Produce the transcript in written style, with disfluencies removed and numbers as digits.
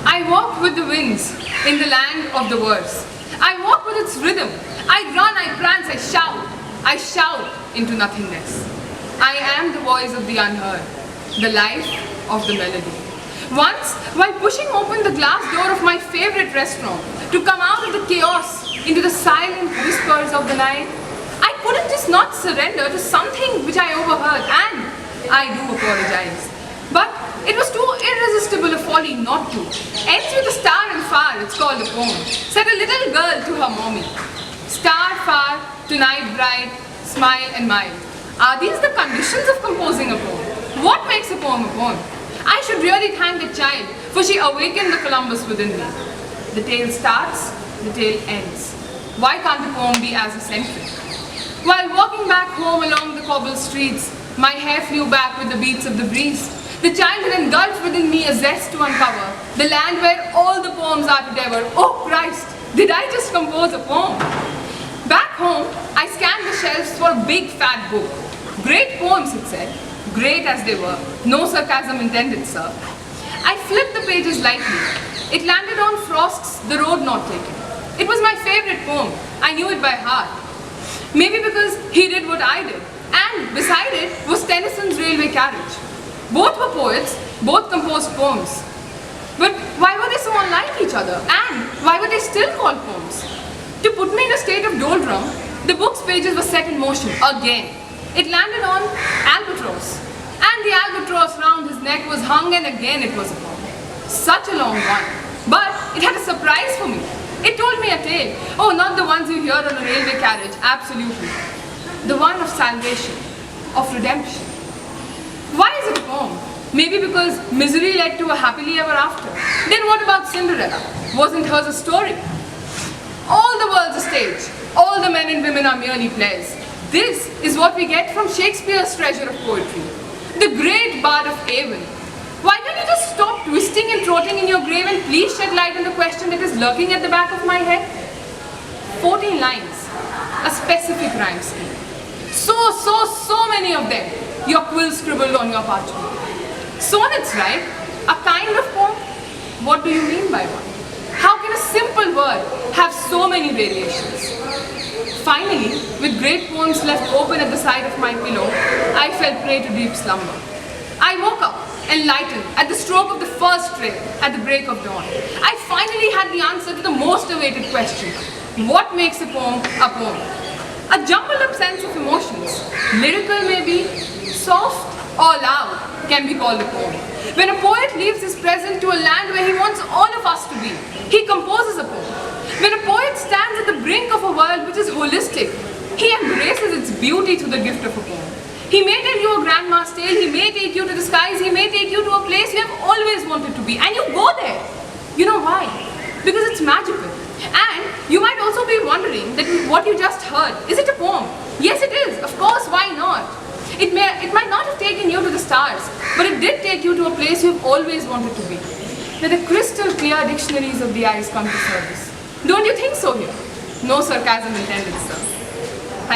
I walk with the winds in the land of the verse. I walk with its rhythm. I run, I prance, I shout. I shout into nothingness. I am the voice of the unheard, the life of the melody. Once, while pushing open the glass door of my favorite restaurant to come out of the chaos into the silent whispers of the night, I couldn't just not surrender to something which I overheard, and I do apologize. But it was too irresistible a folly not to. Ends with a star and far, it's called a poem. Said a little girl to her mommy. Star far, tonight bright, smile and mild. Are these the conditions of composing a poem? What makes a poem a poem? I should really thank the child, for she awakened the Columbus within me. The tale starts, the tale ends. Why can't the poem be as eccentric? While walking back home along the cobbled streets, my hair flew back with the beats of the breeze. The child had engulfed within me a zest to uncover the land where all the poems are to devour. Oh Christ, did I just compose a poem? Back home, I scanned the shelves for a big fat book. Great poems, it said. Great as they were. No sarcasm intended, sir. I flipped the pages lightly. It landed on Frost's The Road Not Taken. It was my favorite poem. I knew it by heart. Maybe because he did what I did. And beside it was Tennyson's Railway Carriage. Both were poets, both composed poems. But why were they so unlike each other? And why were they still called poems? To put me in a state of doldrum, the book's pages were set in motion again. It landed on Albatross. And the albatross round his neck was hung, and again it was a poem. Such a long one. But it had a surprise for me. It told me a tale. Oh, not the ones you hear on a railway carriage, absolutely. The one of salvation, of redemption. Why is it a poem? Maybe because misery led to a happily ever after. Then what about Cinderella? Wasn't hers a story? All the world's a stage. All the men and women are merely players. This is what we get from Shakespeare's treasure of poetry. The great bard of Avon. Why don't you just stop twisting and trotting in your grave and please shed light on the question that is lurking at the back of my head? 14 lines. A specific rhyme scheme. So many of them. Your quill scribbled on your parchment. Sonnets, right? A kind of poem? What do you mean by one? How can a simple word have so many variations? Finally, with great poems left open at the side of my pillow, I fell prey to deep slumber. I woke up, enlightened, at the stroke of the first ray, at the break of dawn. I finally had the answer to the most awaited question. What makes a poem a poem? A jumbled up sense of emotions, lyrical maybe, soft or loud, can be called a poem. When a poet leaves his present to a land where he wants all of us to be, he composes a poem. When a poet stands at the brink of a world which is holistic, he embraces its beauty through the gift of a poem. He may tell you a grandma's tale, he may take you to the skies, he may take you to a place you have always wanted to be, and you go there. You know why? Because it's magical. And you might also be wondering that what you just heard, is it a poem? Yes, it is. Of course, why not? It might not have taken you to the stars, but it did take you to a place you've always wanted to be. Where the crystal clear dictionaries of the eyes come to service. Don't you think so here? No sarcasm intended, sir.